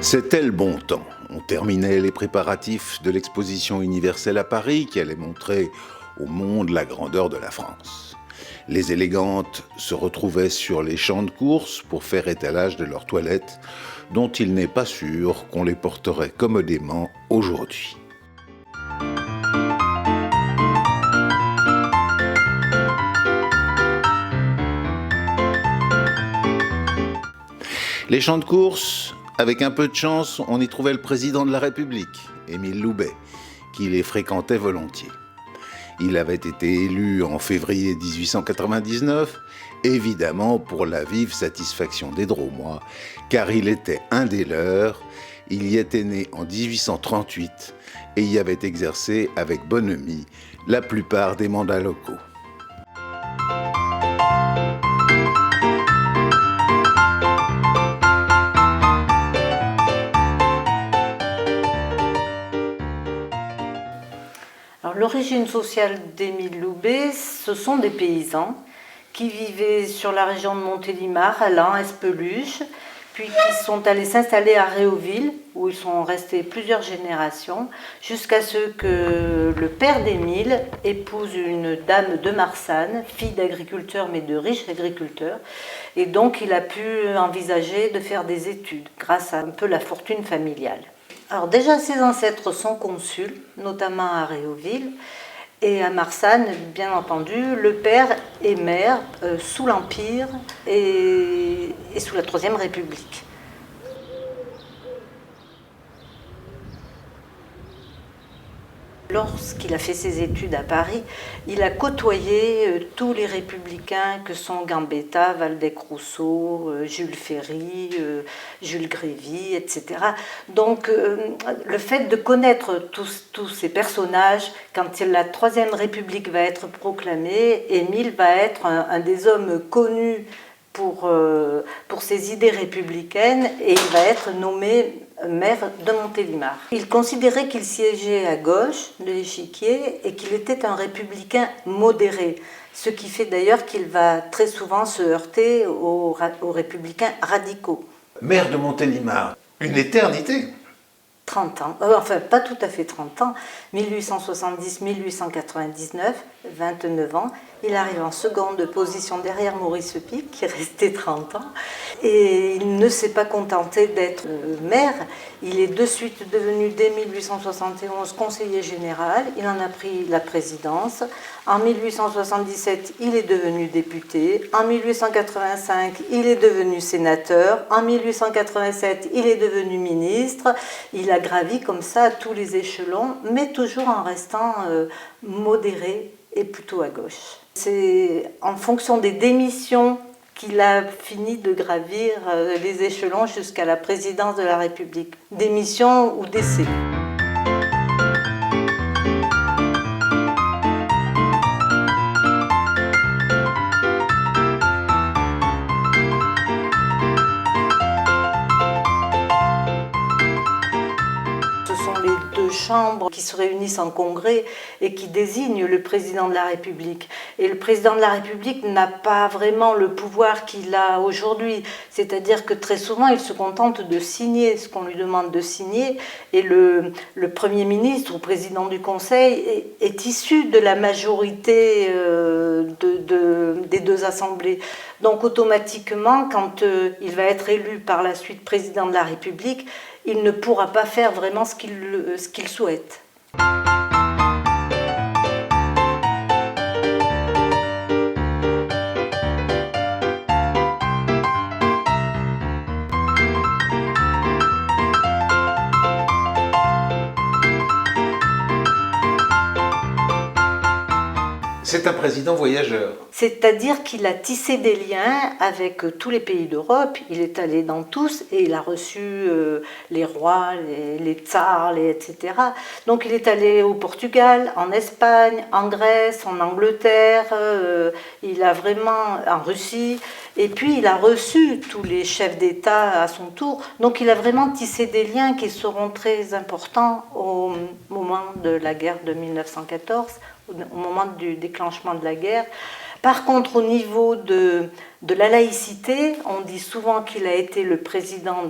C'était le bon temps. On terminait les préparatifs de l'exposition universelle à Paris qui allait montrer au monde la grandeur de la France. Les élégantes se retrouvaient sur les champs de course pour faire étalage de leurs toilettes, dont il n'est pas sûr qu'on les porterait commodément aujourd'hui. Les champs de course, avec un peu de chance, on y trouvait le président de la République, Émile Loubet, qui les fréquentait volontiers. Il avait été élu en février 1899, évidemment pour la vive satisfaction des Drômois, car il était un des leurs, il y était né en 1838 et y avait exercé avec bonhomie la plupart des mandats locaux. L'origine sociale d'Émile Loubet, ce sont des paysans qui vivaient sur la région de Montélimar, Allan, Espeluche, puis qui sont allés s'installer à Réauville, où ils sont restés plusieurs générations, jusqu'à ce que le père d'Émile épouse une dame de Marsanne, fille d'agriculteurs mais de riches agriculteurs, et donc il a pu envisager de faire des études grâce à un peu la fortune familiale. Alors déjà, ses ancêtres sont consuls, notamment à Réauville, et à Marsanne, bien entendu, le père est maire sous l'Empire et sous la Troisième République. Lorsqu'il a fait ses études à Paris, il a côtoyé tous les républicains que sont Gambetta, Waldeck-Rousseau, Jules Ferry, Jules Grévy, etc. Donc le fait de connaître tous ces personnages, quand la Troisième République va être proclamée, Émile va être un des hommes connus pour ses idées républicaines et il va être nommé maire de Montélimar. Il considérait qu'il siégeait à gauche de l'échiquier et qu'il était un républicain modéré, ce qui fait d'ailleurs qu'il va très souvent se heurter aux républicains radicaux. Maire de Montélimar, une éternité. 30 ans, enfin pas tout à fait 30 ans, 1870-1899, 29 ans. Il arrive en seconde position derrière Maurice Pic, qui est resté 30 ans. Et il ne s'est pas contenté d'être maire, il est de suite devenu dès 1871 conseiller général, il en a pris la présidence. En 1877, il est devenu député. En 1885, il est devenu sénateur. En 1887, il est devenu ministre. Il a gravi comme ça tous les échelons, mais toujours en restant modéré et plutôt à gauche. C'est en fonction des démissions qu'il a fini de gravir les échelons jusqu'à la présidence de la République. Démission ou décès. Chambres qui se réunissent en congrès et qui désignent le président de la République. Et le président de la République n'a pas vraiment le pouvoir qu'il a aujourd'hui, c'est-à-dire que très souvent il se contente de signer ce qu'on lui demande de signer et le Premier ministre ou président du Conseil est issu de la majorité des deux assemblées. Donc automatiquement, quand il va être élu par la suite président de la République, il ne pourra pas faire vraiment ce qu'il souhaite. C'est un président voyageur. C'est-à-dire qu'il a tissé des liens avec tous les pays d'Europe, il est allé dans tous et il a reçu les rois, les tsars, etc. Donc il est allé au Portugal, en Espagne, en Grèce, en Angleterre, il a vraiment en Russie, et puis il a reçu tous les chefs d'État à son tour. Donc il a vraiment tissé des liens qui seront très importants au moment de la guerre de 1914, au moment du déclenchement de la guerre. Par contre, au niveau de De la laïcité, on dit souvent qu'il a été le président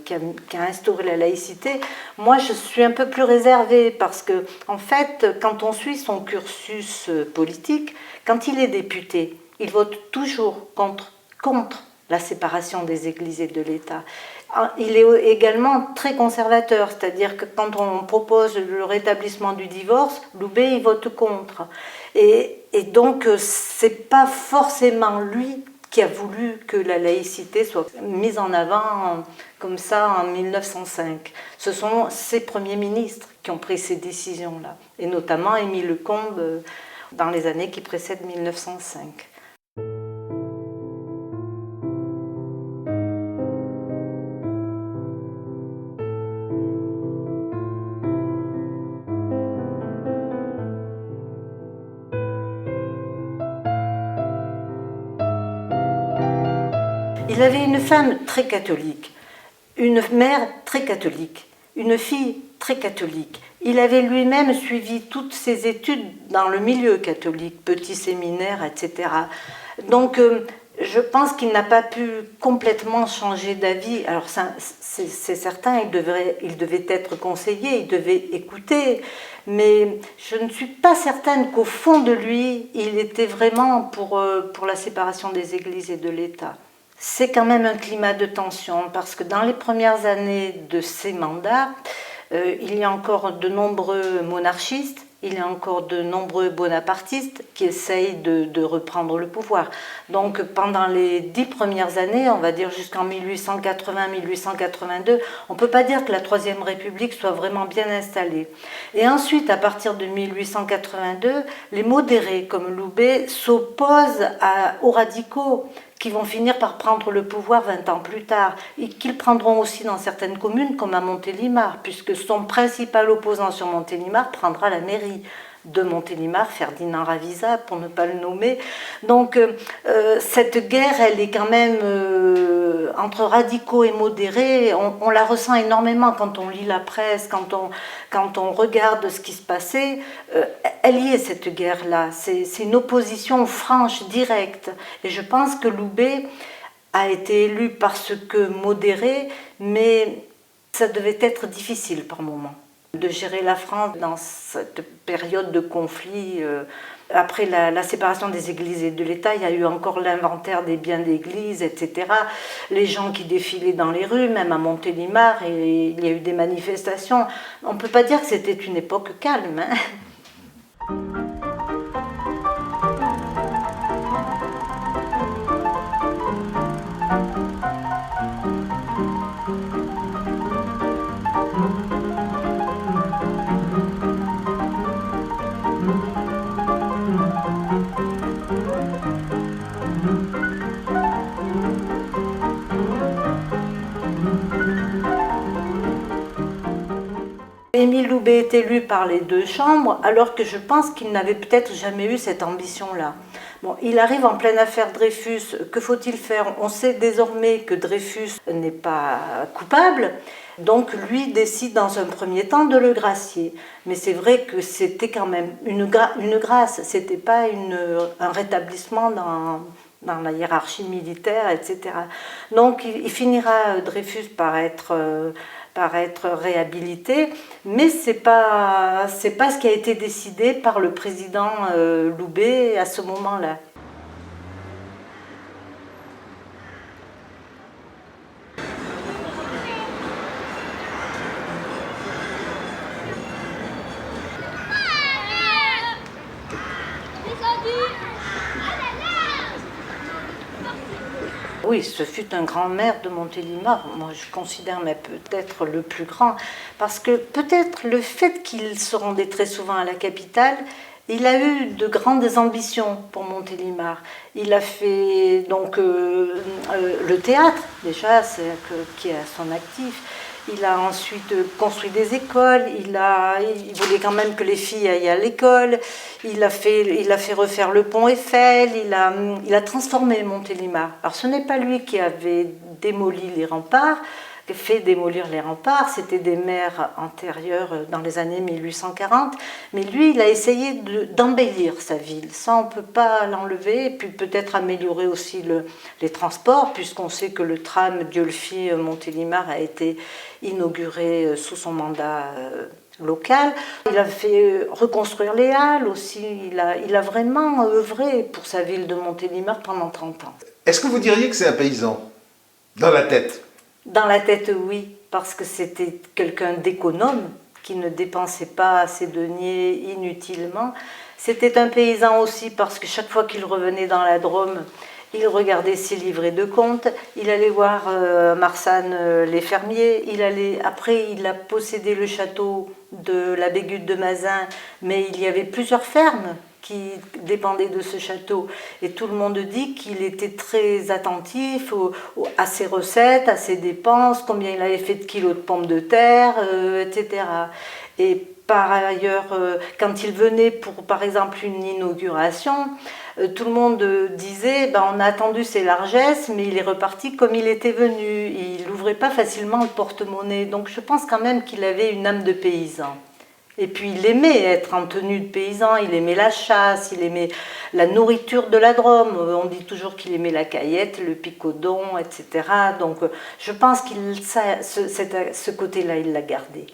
qui a instauré la laïcité. Moi, je suis un peu plus réservée parce que, en fait, quand on suit son cursus politique, quand il est député, il vote toujours contre la séparation des églises et de l'État. Il est également très conservateur, c'est-à-dire que quand on propose le rétablissement du divorce, Loubet, il vote contre. Et donc, c'est pas forcément lui qui a voulu que la laïcité soit mise en avant comme ça en 1905. Ce sont ses premiers ministres qui ont pris ces décisions-là, et notamment Émile Lecombe dans les années qui précèdent 1905. Il avait une femme très catholique, une mère très catholique, une fille très catholique. Il avait lui-même suivi toutes ses études dans le milieu catholique, petit séminaire, etc. Donc, je pense qu'il n'a pas pu complètement changer d'avis. Alors, c'est certain, il devait être conseillé, il devait écouter, mais je ne suis pas certaine qu'au fond de lui, il était vraiment pour la séparation des églises et de l'État. C'est quand même un climat de tension parce que dans les premières années de ses mandats, il y a encore de nombreux monarchistes, il y a encore de nombreux bonapartistes qui essayent de reprendre le pouvoir. Donc pendant les 10 premières années, on va dire jusqu'en 1880-1882, on ne peut pas dire que la Troisième République soit vraiment bien installée. Et ensuite, à partir de 1882, les modérés comme Loubet s'opposent aux radicaux qui vont finir par prendre le pouvoir 20 ans plus tard, et qu'ils prendront aussi dans certaines communes comme à Montélimar, puisque son principal opposant sur Montélimar prendra la mairie de Montélimar, Ferdinand Ravisa, pour ne pas le nommer. Donc cette guerre, elle est quand même entre radicaux et modérés, on la ressent énormément quand on lit la presse, quand on regarde ce qui se passait. Elle y est, cette guerre-là, c'est une opposition franche, directe. Et je pense que Loubet a été élu parce que modéré, mais ça devait être difficile par moments de gérer la France dans cette période de conflit. Après la séparation des églises et de l'État, il y a eu encore l'inventaire des biens d'église, etc. Les gens qui défilaient dans les rues, même à Montélimar, et il y a eu des manifestations. On ne peut pas dire que c'était une époque calme, hein. Émile Loubet est élu par les deux chambres, alors que je pense qu'il n'avait peut-être jamais eu cette ambition-là. Bon, il arrive en pleine affaire Dreyfus. Que faut-il faire? On sait désormais que Dreyfus n'est pas coupable, donc lui décide dans un premier temps de le gracier. Mais c'est vrai que c'était quand même une grâce, c'était pas un rétablissement dans la hiérarchie militaire, etc. Donc il finira, Dreyfus, par être réhabilité, mais c'est pas ce qui a été décidé par le président Loubet à ce moment-là. Oui, ce fut un grand maire de Montélimar, moi je considère mais peut-être le plus grand, parce que peut-être le fait qu'il se rendait très souvent à la capitale, il a eu de grandes ambitions pour Montélimar. Il a fait donc le théâtre, déjà, qui est à son actif. Il a ensuite construit des écoles, il voulait quand même que les filles aillent à l'école, il a fait refaire le pont Eiffel, il a transformé Montélimar. Alors ce n'est pas lui qui avait démoli les remparts, fait démolir les remparts. C'était des maires antérieurs dans les années 1840. Mais lui, il a essayé d'embellir sa ville. Ça, on ne peut pas l'enlever. Et puis peut-être améliorer aussi les transports, puisqu'on sait que le tram Diolfi-Montélimar a été inauguré sous son mandat local. Il a fait reconstruire les halles aussi. Il a vraiment œuvré pour sa ville de Montélimar pendant 30 ans. Est-ce que vous diriez que c'est un paysan, dans la tête? Dans la tête, oui, parce que c'était quelqu'un d'économe, qui ne dépensait pas ses deniers inutilement. C'était un paysan aussi, parce que chaque fois qu'il revenait dans la Drôme, il regardait ses livrets de compte, il allait voir Marsanne les fermiers, après il a possédé le château de la Bégude de Mazin, mais il y avait plusieurs fermes qui dépendaient de ce château. Et tout le monde dit qu'il était très attentif à ses recettes, à ses dépenses, combien il avait fait de kilos de pommes de terre, etc. Et par ailleurs, quand il venait pour, par exemple, une inauguration, tout le monde disait on a attendu ses largesses, mais il est reparti comme il était venu. Il n'ouvrait pas facilement le porte-monnaie. Donc je pense quand même qu'il avait une âme de paysan. Et puis il aimait être en tenue de paysan, il aimait la chasse, il aimait la nourriture de la Drôme. On dit toujours qu'il aimait la caillette, le picodon, etc. Donc je pense que ce côté-là, il l'a gardé.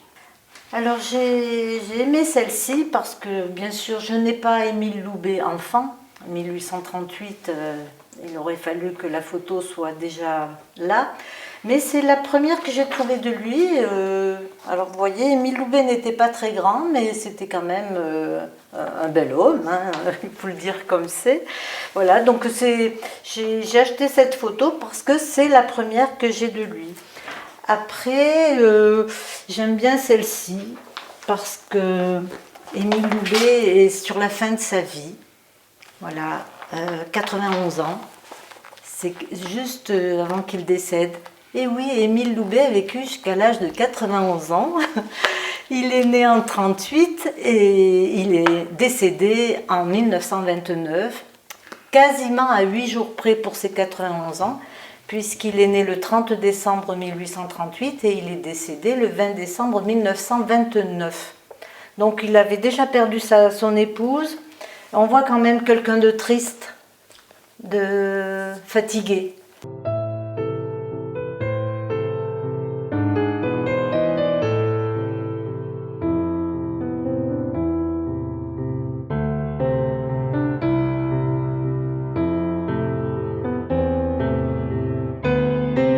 Alors j'ai aimé celle-ci parce que bien sûr je n'ai pas Émile Loubet enfant. En 1838, il aurait fallu que la photo soit déjà là. Mais c'est la première que j'ai trouvée de lui. Alors vous voyez, Émile Loubet n'était pas très grand, mais c'était quand même un bel homme, hein, il faut le dire comme c'est. Voilà, donc j'ai acheté cette photo parce que c'est la première que j'ai de lui. Après, j'aime bien celle-ci parce que Émile Loubet est sur la fin de sa vie. Voilà, 91 ans. C'est juste avant qu'il décède. Et oui, Émile Loubet a vécu jusqu'à l'âge de 91 ans. Il est né en 1938 et il est décédé en 1929, quasiment à 8 jours près pour ses 91 ans, puisqu'il est né le 30 décembre 1838 et il est décédé le 20 décembre 1929. Donc il avait déjà perdu son épouse. On voit quand même quelqu'un de triste, de fatigué.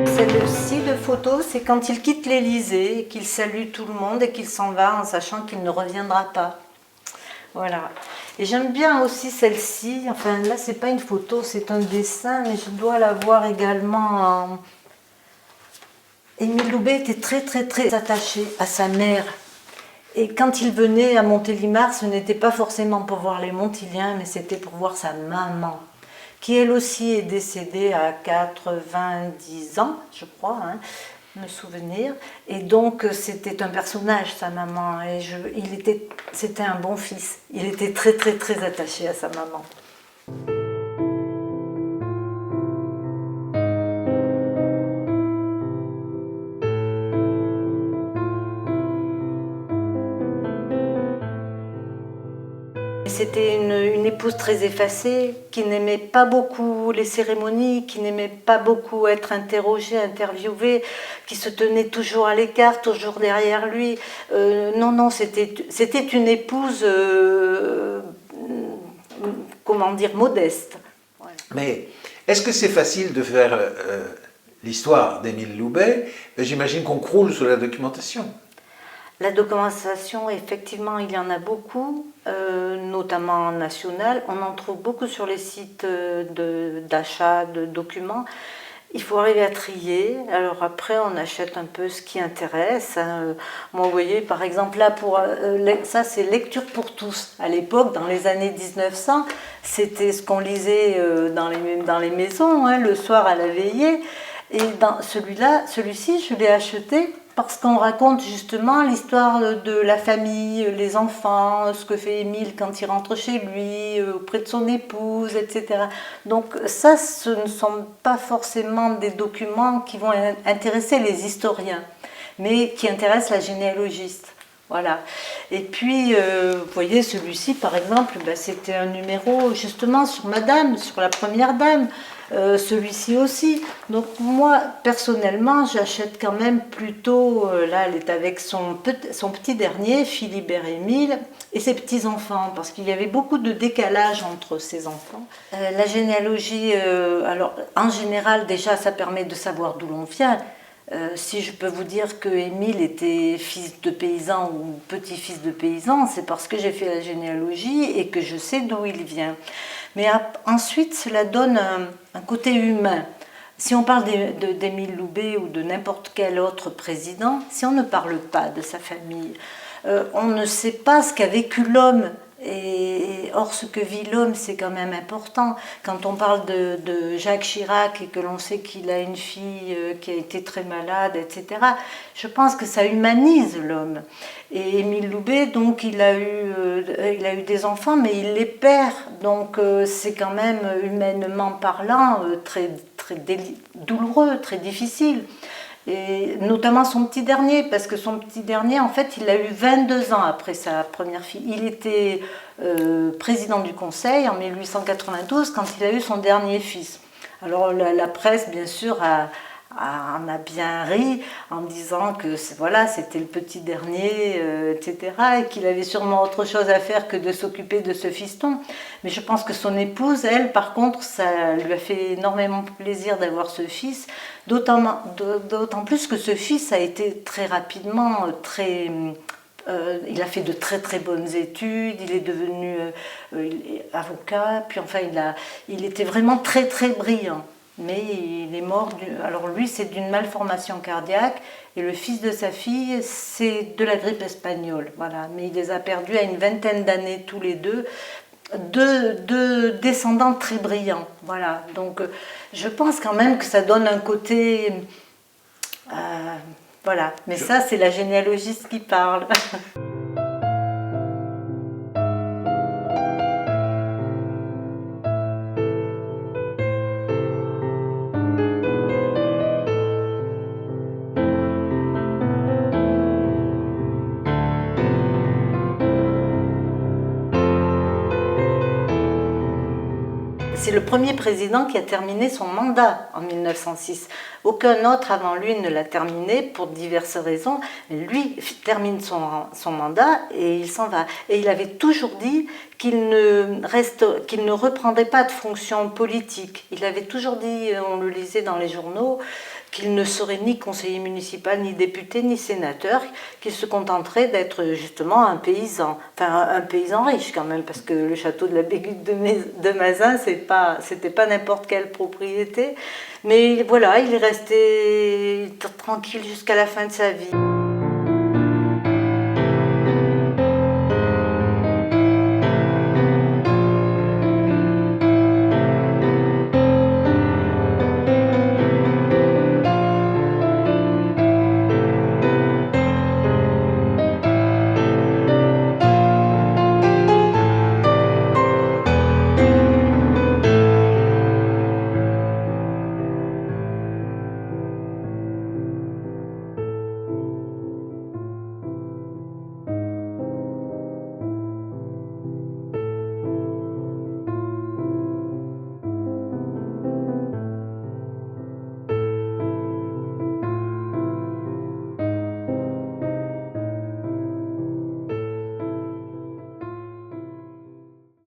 Celle-ci de photo, c'est quand il quitte l'Élysée et qu'il salue tout le monde et qu'il s'en va en sachant qu'il ne reviendra pas. Voilà. Et j'aime bien aussi celle-ci, enfin là c'est pas une photo, c'est un dessin, mais je dois la voir également. Émile Loubet était très très très attaché à sa mère. Et quand il venait à Montélimar, ce n'était pas forcément pour voir les Montiliens, mais c'était pour voir sa maman, qui elle aussi est décédée à 90 ans, je crois, hein, me souvenir. Et donc c'était un personnage, sa maman, et c'était un bon fils. Il était très très très attaché à sa maman. C'était une épouse très effacée, qui n'aimait pas beaucoup les cérémonies, qui n'aimait pas beaucoup être interrogée, interviewée, qui se tenait toujours à l'écart, toujours derrière lui. Non, c'était une épouse, comment dire, modeste. Voilà. Mais est-ce que c'est facile de faire l'histoire d'Émile Loubet? J'imagine qu'on croule sur la documentation. La documentation, effectivement, il y en a beaucoup, notamment national. On en trouve beaucoup sur les sites d'achat de documents. Il faut arriver à trier. Alors après, on achète un peu ce qui intéresse. Moi, vous voyez, par exemple, là, ça, c'est Lecture pour tous. À l'époque, dans les années 1900, c'était ce qu'on lisait dans les maisons, hein, le soir à la veillée. Et dans celui-ci, je l'ai acheté parce qu'on raconte justement l'histoire de la famille, les enfants, ce que fait Émile quand il rentre chez lui, auprès de son épouse, etc. Donc ça, ce ne sont pas forcément des documents qui vont intéresser les historiens, mais qui intéressent la généalogiste. Voilà. Et puis, vous voyez, celui-ci, par exemple, c'était un numéro justement sur Madame, sur la première dame. Celui-ci aussi. Donc moi, personnellement, j'achète quand même plutôt, là, elle est avec son petit dernier, Philibert Émile, et ses petits-enfants, parce qu'il y avait beaucoup de décalage entre ses enfants. La généalogie, alors, en général, déjà, ça permet de savoir d'où l'on vient. Si je peux vous dire que Émile était fils de paysan ou petit-fils de paysan, c'est parce que j'ai fait la généalogie et que je sais d'où il vient. Mais ensuite, cela donne un côté humain. Si on parle d'Émile Loubet ou de n'importe quel autre président, si on ne parle pas de sa famille, on ne sait pas ce qu'a vécu l'homme. Et or, ce que vit l'homme, c'est quand même important. Quand on parle de Jacques Chirac et que l'on sait qu'il a une fille qui a été très malade, etc., je pense que ça humanise l'homme. Et Émile Loubet, donc, il a eu des enfants, mais il les perd. Donc, c'est quand même, humainement parlant, très douloureux, très difficile. Et notamment son petit dernier, parce que son petit dernier, en fait, il l'a eu 22 ans après sa première fille. Il était président du conseil en 1892 quand il a eu son dernier fils. Alors la presse, bien sûr, en a bien ri en disant que voilà, c'était le petit dernier, etc., et qu'il avait sûrement autre chose à faire que de s'occuper de ce fiston. Mais je pense que son épouse, elle, par contre, ça lui a fait énormément plaisir d'avoir ce fils, d'autant plus que ce fils a été très rapidement il a fait de très très bonnes études, il est devenu avocat, puis enfin il était vraiment très très brillant. Mais il est mort, alors lui c'est d'une malformation cardiaque et le fils de sa fille c'est de la grippe espagnole, voilà. Mais il les a perdus à une vingtaine d'années tous les deux, deux descendants très brillants, voilà. Donc je pense quand même que ça donne un côté, voilà. Mais ça c'est la généalogiste qui parle. C'est le premier président qui a terminé son mandat en 1906. Aucun autre avant lui ne l'a terminé pour diverses raisons. Lui termine son mandat et il s'en va. Et il avait toujours dit qu'il ne reprendrait pas de fonction politique. Il avait toujours dit, on le lisait dans les journaux, qu'il ne serait ni conseiller municipal, ni député, ni sénateur, qu'il se contenterait d'être justement un paysan. Enfin, un paysan riche quand même, parce que le château de la Bégude de Mazin, c'était pas n'importe quelle propriété. Mais voilà, il est resté tranquille jusqu'à la fin de sa vie.